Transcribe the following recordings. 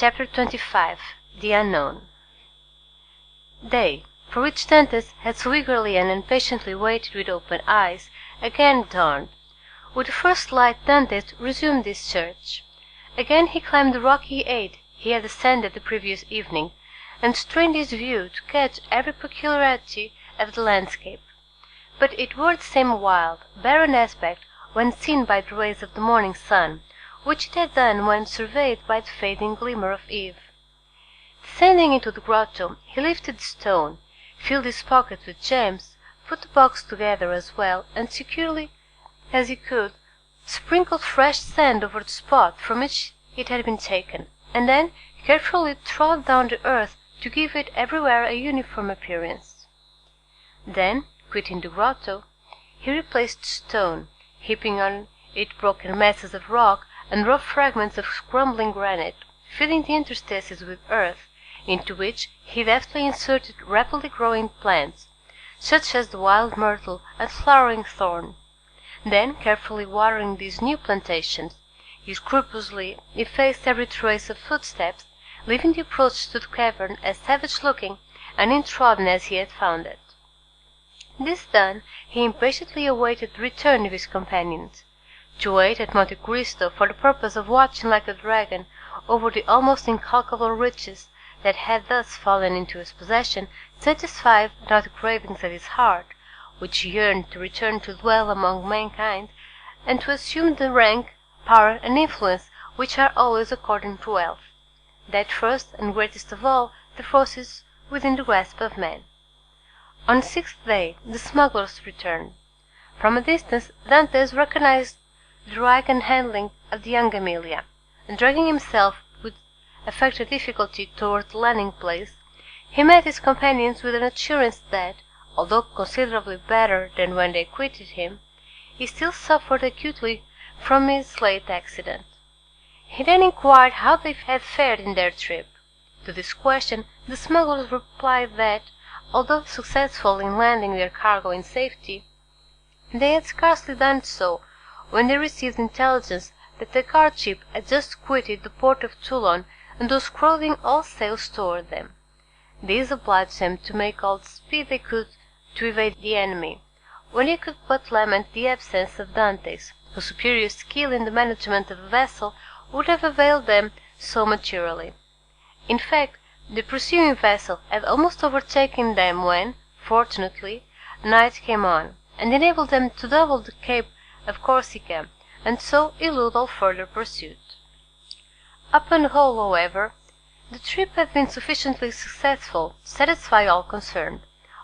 Chapter 25. The Unknown. Day, for which Dantes had so eagerly and impatiently waited with open eyes, again dawned. With the first light Dantes resumed his search. Again he climbed the rocky height he had ascended the previous evening, and strained his view to catch every peculiarity of the landscape. But it wore the same wild, barren aspect when seen by the rays of the morning sun, which it had done when surveyed by the fading glimmer of eve. Descending into the grotto, he lifted the stone, filled his pocket with gems, put the box together as well and securely as he could, sprinkled fresh sand over the spot from which it had been taken, and then carefully trod down the earth to give it everywhere a uniform appearance. Then, quitting the grotto, he replaced the stone, heaping on it broken masses of rock and rough fragments of crumbling granite, filling the interstices with earth, into which he deftly inserted rapidly growing plants, such as the wild myrtle and flowering thorn. Then, carefully watering these new plantations, he scrupulously effaced every trace of footsteps, leaving the approach to the cavern as savage-looking and untrodden as he had found it. This done, he impatiently awaited the return of his companions. To wait at Monte Cristo for the purpose of watching like a dragon over the almost incalculable riches that had thus fallen into his possession satisfied not the cravings of his heart, which yearned to return to dwell among mankind, and to assume the rank, power, and influence which are always according to wealth, that first and greatest of all the forces within the grasp of man. On the sixth day the smugglers returned. From a distance Dantes recognized the rank and handling of the young Amelia, and dragging himself with affected difficulty toward the landing place, he met his companions with an assurance that, although considerably better than when they quitted him, he still suffered acutely from his late accident. He then inquired how they had fared in their trip. To this question the smugglers replied that, although successful in landing their cargo in safety, they had scarcely done so when they received intelligence that the guardship had just quitted the port of Toulon and was crowding all sails toward them. This obliged them to make all the speed they could to evade the enemy, when they could but lament the absence of Dantes, whose superior skill in the management of a vessel would have availed them so materially. In fact, the pursuing vessel had almost overtaken them when, fortunately, night came on, and enabled them to double the Cape of Corsica, and so elude all further pursuit. Upon the whole, however, the trip had been sufficiently successful to satisfy all concerned,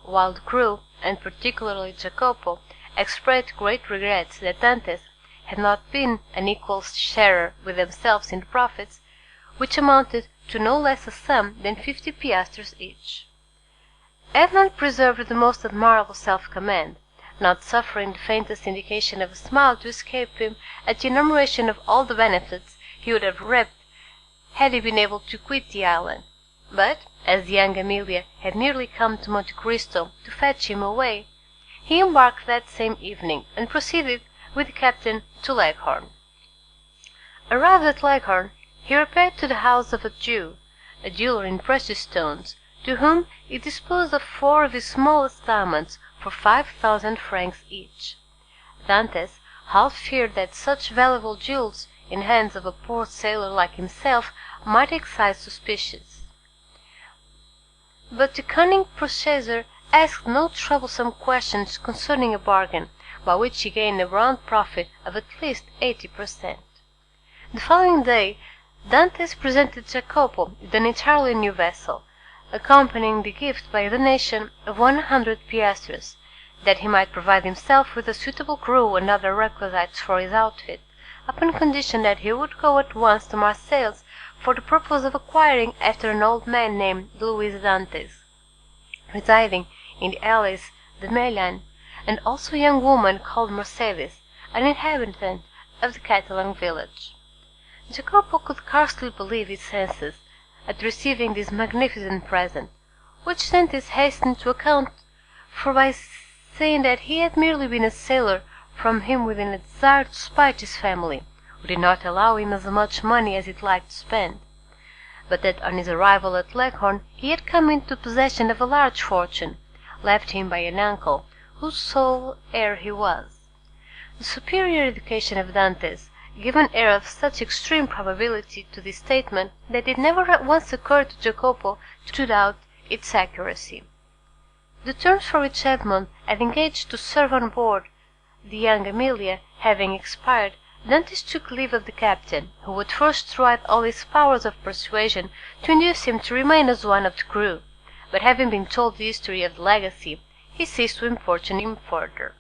while the crew, and particularly Jacopo, expressed great regrets that Dantes had not been an equal sharer with themselves in the profits, which amounted to no less a sum than 50 piastres each. Edmund preserved the most admirable self-command, not suffering the faintest indication of a smile to escape him at the enumeration of all the benefits he would have reaped had he been able to quit the island. But, as the young Amelia had nearly come to Monte Cristo to fetch him away, he embarked that same evening, and proceeded with the captain to Leghorn. Arrived at Leghorn, he repaired to the house of a Jew, a dealer in precious stones, to whom he disposed of 4 of his smallest diamonds for 5,000 francs each. Dantes half feared that such valuable jewels in hands of a poor sailor like himself might excite suspicions. But the cunning purchaser asked no troublesome questions concerning a bargain, by which he gained a round profit of at least 80%. The following day Dantes presented Jacopo with an entirely new vessel, accompanying the gift by a donation of 100 piastres, that he might provide himself with a suitable crew and other requisites for his outfit, upon condition that he would go at once to Marseilles for the purpose of inquiring after an old man named Louis Dantes, residing in the Allées de Meilhan, and also a young woman called Mercedes, an inhabitant of the Catalan village. Jacopo could scarcely believe his senses at receiving this magnificent present, which Dantes hastened to account for by saying that he had merely been a sailor from him within a desire to spite his family, who did not allow him as much money as he liked to spend. but that on his arrival at Leghorn he had come into possession of a large fortune, left him by an uncle, whose sole heir he was. The superior education of Dantes gave an air of such extreme probability to this statement that it never once occurred to Jacopo to doubt its accuracy. The terms for which Edmond had engaged to serve on board the young Amelia having expired, Dantes took leave of the captain, who at first tried all his powers of persuasion to induce him to remain as one of the crew, but having been told the history of the legacy, he ceased to importune him further.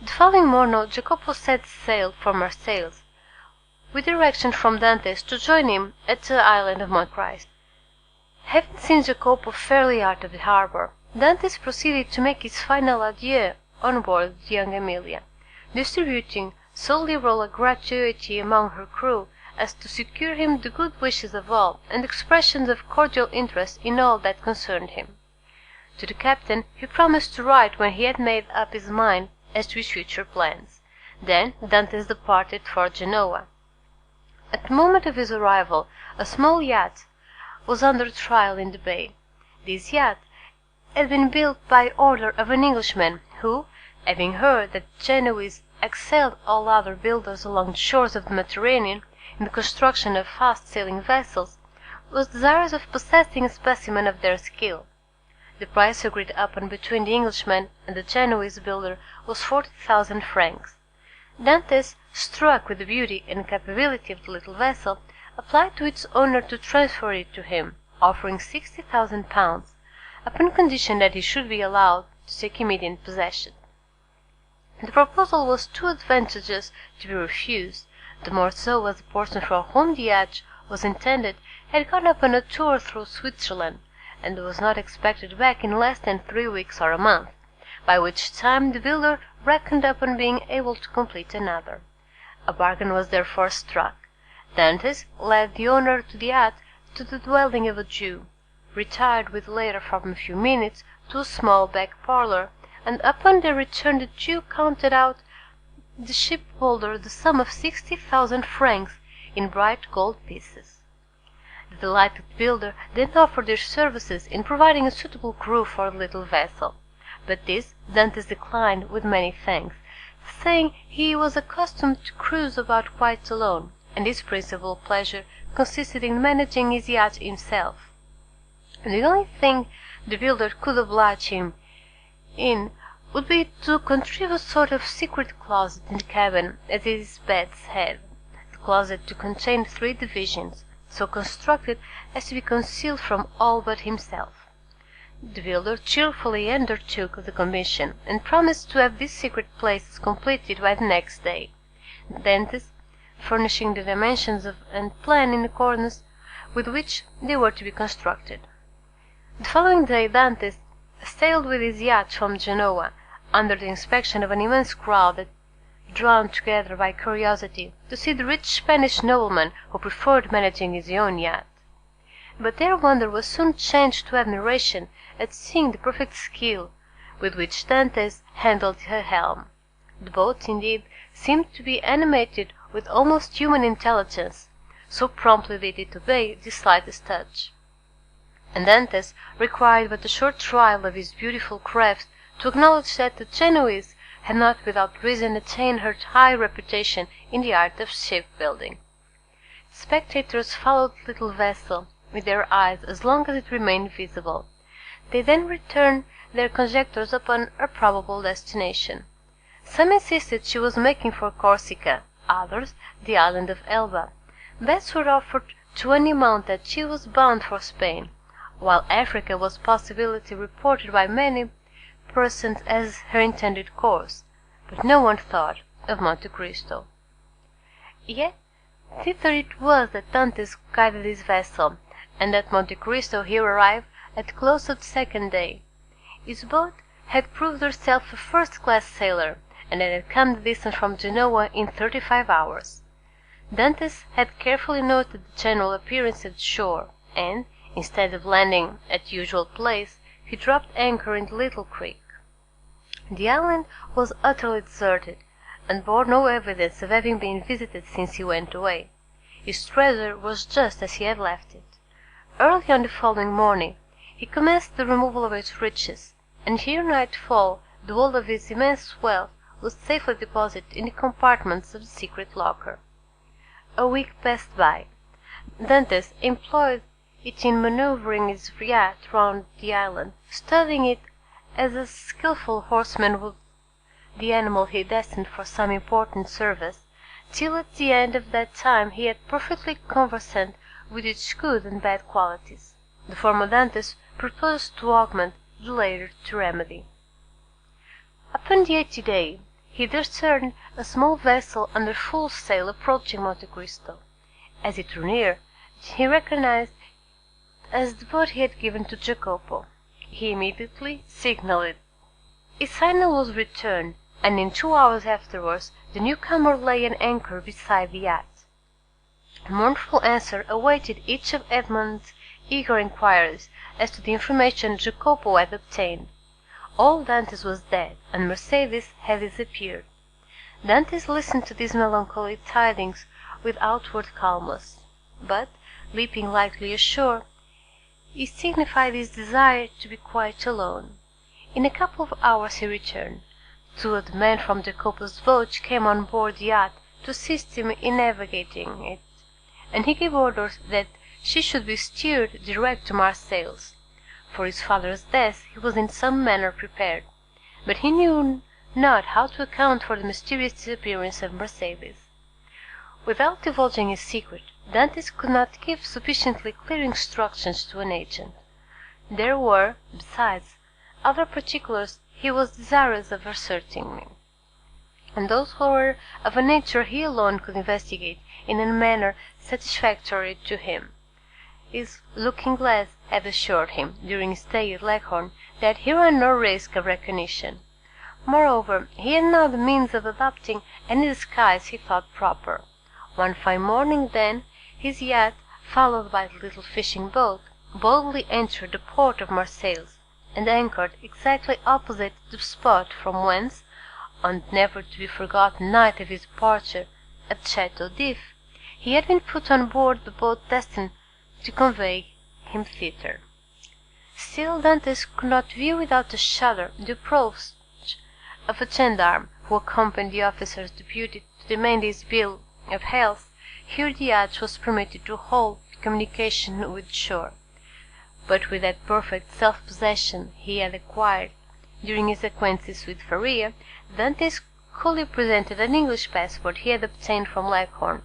The following morning Jacopo set sail for Marseilles, with direction from Dantes to join him at the island of Monte Cristo. Having seen Jacopo fairly out of the harbour, Dantes proceeded to make his final adieu on board the young Amelia, distributing so liberal a gratuity among her crew as to secure him the good wishes of all and expressions of cordial interest in all that concerned him. To the captain he promised to write when he had made up his mind as to his future plans. Then Dantes departed for Genoa. At the moment of his arrival a small yacht was under trial in the bay. This yacht had been built by order of an Englishman who, having heard that the Genoese excelled all other builders along the shores of the Mediterranean in the construction of fast-sailing vessels, was desirous of possessing a specimen of their skill. The price agreed upon between the Englishman and the Genoese builder was 40,000 francs. Dantes, struck with the beauty and capability of the little vessel, applied to its owner to transfer it to him, offering 60,000 pounds, upon condition that he should be allowed to take immediate possession. The proposal was too advantageous to be refused, the more so as the person for whom the yacht was intended had gone upon a tour through Switzerland, and was not expected back in less than 3 weeks or a month, by which time the builder reckoned upon being able to complete another. A bargain was therefore struck. Dantes led the owner to the yacht to the dwelling of a Jew, retired with the latter for a few minutes to a small back parlour, and upon their return the Jew counted out the shipbuilder the sum of 60,000 francs in bright gold pieces. The delighted builder then offered their services in providing a suitable crew for the little vessel, but this Dantes declined with many thanks, saying he was accustomed to cruise about quite alone, and his principal pleasure consisted in managing his yacht himself. And the only thing the builder could oblige him in would be to contrive a sort of secret closet in the cabin at his bed's head, the closet to contain 3 divisions, so constructed as to be concealed from all but himself. The builder cheerfully undertook the commission, and promised to have these secret places completed by the next day, Dantes furnishing the dimensions and plan in accordance with which they were to be constructed. The following day Dantes sailed with his yacht from Genoa, under the inspection of an immense crowd drawn together by curiosity to see the rich Spanish nobleman who preferred managing his own yacht. But their wonder was soon changed to admiration at seeing the perfect skill with which Dantes handled her helm. The boat, indeed, seemed to be animated with almost human intelligence, so promptly did it obey the slightest touch. And Dantes required but a short trial of his beautiful craft to acknowledge that the Genoese had not without reason attained her high reputation in the art of shipbuilding. Spectators followed the little vessel with their eyes as long as it remained visible. They then returned their conjectures upon her probable destination. Some insisted she was making for Corsica, others the island of Elba. Bets were offered to any amount that she was bound for Spain, while Africa was possibility reported by many persons as her intended course, but no one thought of Monte Cristo. Yet thither it was that Dantes guided his vessel, and at Monte Cristo he arrived at the close of the 2nd day. His boat had proved herself a first-class sailor, and had come the distance from Genoa in 35 hours. Dantes had carefully noted the general appearance of the shore, and, instead of landing at the usual place, he dropped anchor in the little creek. The island was utterly deserted, and bore no evidence of having been visited since he went away. His treasure was just as he had left it. Early on the following morning he commenced the removal of his riches, and ere nightfall the whole of his immense wealth was safely deposited in the compartments of the secret locker. A week passed by. Dantès employed it in manoeuvring his yacht round the island, studying it as a skilful horseman would the animal he destined for some important service, till at the end of that time he had perfectly conversant with its good and bad qualities. The former Dantès proposed to augment, the later to remedy. Upon the 80th day he discerned a small vessel under full sail approaching Monte Cristo. As it drew near, he recognized it as the boat he had given to Jacopo. He immediately signalled it. His signal was returned, and in 2 hours afterwards the newcomer lay at anchor beside the yacht. A mournful answer awaited each of Edmond's eager inquiries as to the information Jacopo had obtained. Old Dantès was dead, and Mercédès had disappeared. Dantès listened to these melancholy tidings with outward calmness, but, leaping lightly ashore, he signified his desire to be quite alone. In a couple of hours he returned. 2 of the men from Jacopo's boat came on board the yacht to assist him in navigating it, and he gave orders that she should be steered direct to Marseilles. For his father's death he was in some manner prepared, but he knew not how to account for the mysterious disappearance of Mercédès. Without divulging his secret, Dantès could not give sufficiently clear instructions to an agent. There were, besides, other particulars he was desirous of ascertaining, and those were of a nature he alone could investigate in a manner satisfactory to him. His looking-glass had assured him, during his stay at Leghorn, that he ran no risk of recognition. Moreover, he had now the means of adopting any disguise he thought proper. One fine morning, then, his yacht, followed by the little fishing boat, boldly entered the port of Marseilles, and anchored exactly opposite the spot from whence, on the never-to-be-forgotten night of his departure at Château d'If, he had been put on board the boat destined to convey him thither. Still Dantès could not view without a shudder the approach of a gendarme who accompanied the officers deputed to demand his bill of health. Here the yacht was permitted to hold communication with the shore. But with that perfect self-possession he had acquired during his acquaintance with Faria, Dantès coolly presented an English passport he had obtained from Leghorn,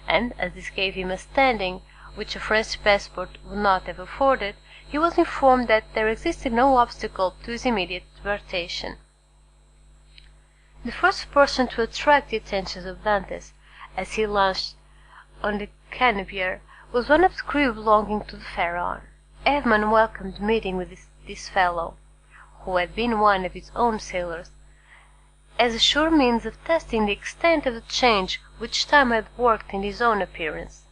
and, as this gave him a standing which a French passport would not have afforded, he was informed that there existed no obstacle to his immediate deportation. The first person to attract the attention of Dantès, as he launched on the Canebière, was one of the crew belonging to the Pharaon. Edmond welcomed the meeting with this fellow, who had been one of his own sailors, as a sure means of testing the extent of the change which time had worked in his own appearance.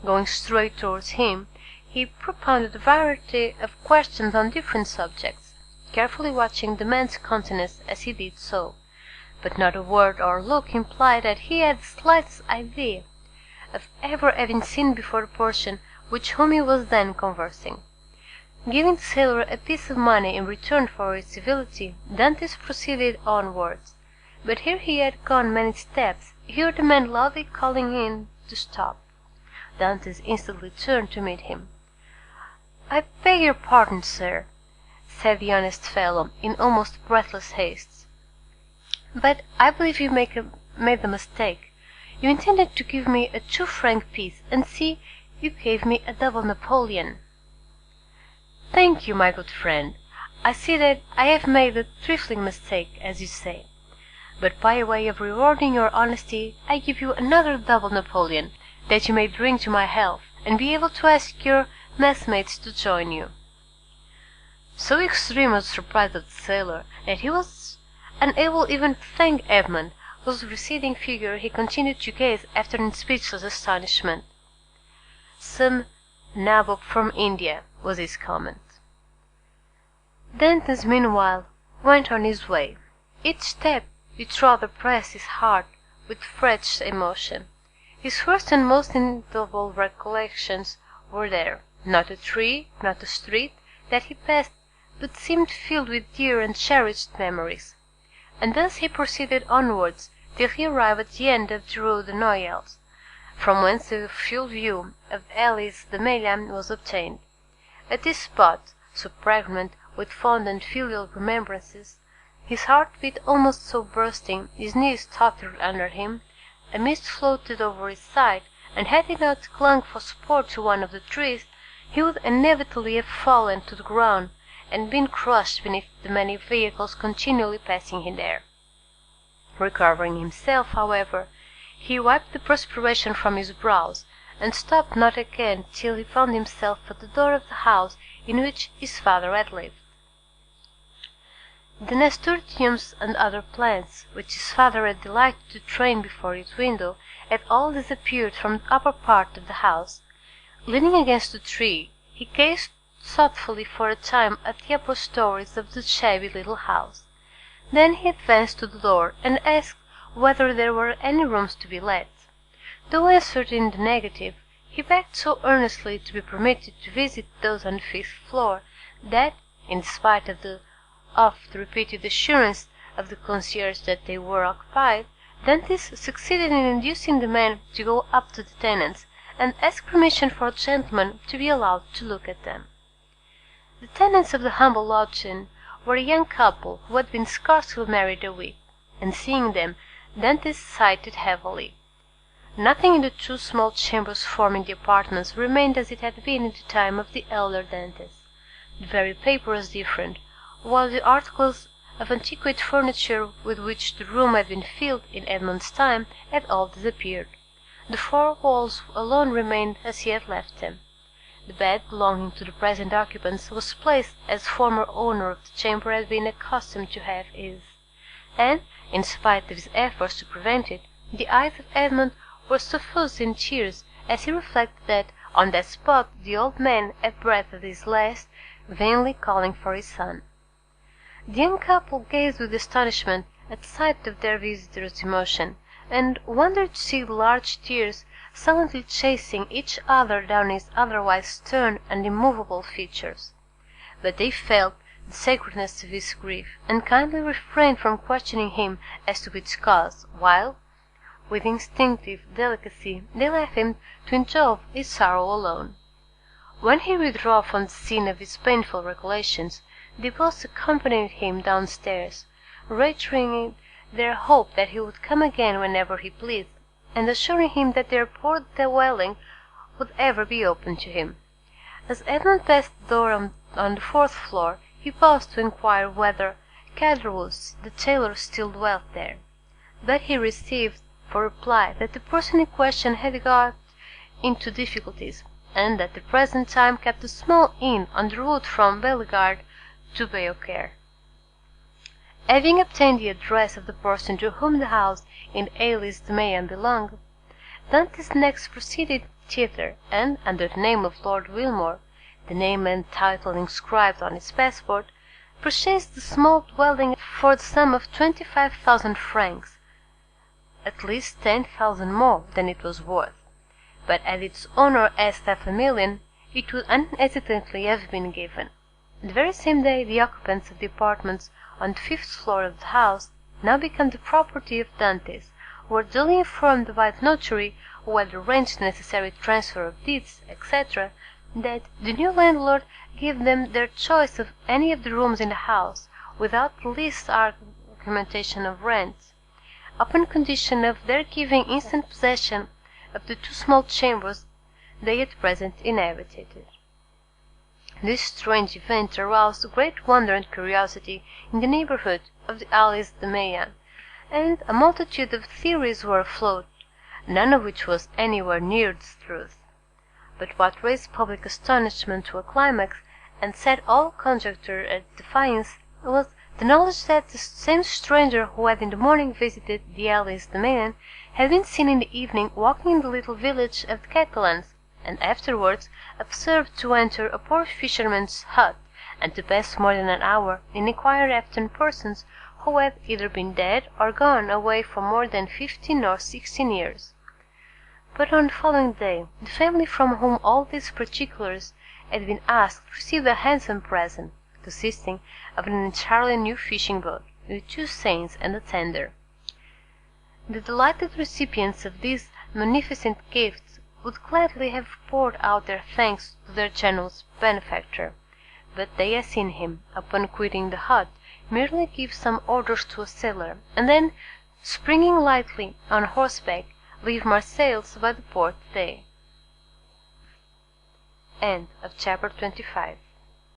Going straight towards him, he propounded a variety of questions on different subjects, carefully watching the man's countenance as he did so, but not a word or look implied that he had the slightest idea of ever having seen before the person with whom he was then conversing. Giving the sailor a piece of money in return for his civility, Dantès proceeded onwards, but ere he had gone many steps, he heard the man loudly calling him to stop. Dantès instantly turned to meet him. "I beg your pardon, sir," said the honest fellow, in almost breathless haste, "but I believe you made a mistake. You intended to give me a 2-franc piece, and see, you gave me a double Napoleon." "Thank you, my good friend. I see that I have made a trifling mistake, as you say. But by way of rewarding your honesty, I give you another double Napoleon, that you may drink to my health, and be able to ask your messmates to join you." So extreme was the surprise of the sailor, that he was unable even to thank Edmond, whose receding figure he continued to gaze after in speechless astonishment. "Some nabob from India," was his comment. Dantès meanwhile went on his way. Each step which rather pressed his heart with fresh emotion. His first and most indelible recollections were there, not a tree, not a street, that he passed but seemed filled with dear and cherished memories. And thus he proceeded onwards till he arrived at the end of the Rue de Noyelles, from whence a full view of Alice de Meilhan was obtained. At this spot, so pregnant with fond and filial remembrances, his heart beat almost so bursting, his knees tottered under him, a mist floated over his side, and had he not clung for support to one of the trees, he would inevitably have fallen to the ground, and been crushed beneath the many vehicles continually passing him there. Recovering himself, however, he wiped the perspiration from his brows, and stopped not again till he found himself at the door of the house in which his father had lived. The nasturtiums and other plants, which his father had delighted to train before his window, had all disappeared from the upper part of the house. Leaning against the tree, he gazed thoughtfully for a time at the upper stories of the shabby little house. Then he advanced to the door, and asked whether there were any rooms to be let. Though answered in the negative, he begged so earnestly to be permitted to visit those on the 5th floor, that, in spite of the oft-repeated assurance of the concierge that they were occupied, Dantes succeeded in inducing the man to go up to the tenants, and ask permission for a gentleman to be allowed to look at them. The tenants of the humble lodging were a young couple who had been scarcely married a week, and seeing them, Dantes sighed heavily. Nothing in the two small chambers forming the apartments remained as it had been in the time of the elder Dantes. The very paper was different, while the articles of antiquated furniture with which the room had been filled in Edmond's time had all disappeared. The four walls alone remained as he had left them. The bed belonging to the present occupants was placed as the former owner of the chamber had been accustomed to have his, and, in spite of his efforts to prevent it, the eyes of Edmond were suffused in tears as he reflected that on that spot the old man had breathed his last, vainly calling for his son. The young couple gazed with astonishment at sight of their visitor's emotion, and wondered to see the large tears silently chasing each other down his otherwise stern and immovable features. But they felt the sacredness of his grief, and kindly refrained from questioning him as to its cause, while, with instinctive delicacy, they left him to indulge his sorrow alone. When he withdrew from the scene of his painful recollections, they both accompanied him downstairs, reiterating their hope that he would come again whenever he pleased, and assuring him that their poor dwelling would ever be open to him. As Edmond passed the door on the 4th floor, he paused to inquire whether Caderousse the tailor still dwelt there, but he received for reply that the person in question had got into difficulties, and at the present time kept a small inn on the route from Bellegarde to Beaucaire. Having obtained the address of the person to whom the house in Alice de Meilhan belonged, Dantes next proceeded thither, and, under the name of Lord Wilmore, the name and title inscribed on his passport, purchased the small dwelling for the sum of 25,000 francs, at least 10,000 more than it was worth. But had its owner asked 500,000, it would unhesitatingly have been given. The very same day the occupants of the apartments on the 5th floor of the house, now become the property of Dantes, were duly informed by the notary, who had arranged the necessary transfer of deeds, etc., that the new landlord gave them their choice of any of the rooms in the house, without the least argumentation of rent, upon condition of their giving instant possession of the two small chambers they at present inhabited. This strange event aroused great wonder and curiosity in the neighbourhood of the Alice de Meilhan, and a multitude of theories were afloat, none of which was anywhere near the truth. But what raised public astonishment to a climax, and set all conjecture at defiance, was the knowledge that the same stranger who had in the morning visited the Alice de Meilhan had been seen in the evening walking in the little village of the Catalans, and afterwards observed to enter a poor fisherman's hut, and to pass more than an hour in inquiring after persons who had either been dead or gone away for more than 15 or 16 years. But on the following day, the family from whom all these particulars had been asked to receive a handsome present, consisting of an entirely new fishing boat, with 2 sails and a tender. The delighted recipients of these magnificent gifts would gladly have poured out their thanks to their generous benefactor, but they had seen him, upon quitting the hut, merely give some orders to a sailor, and then, springing lightly on horseback, leave Marseilles by the port day. Chapter 25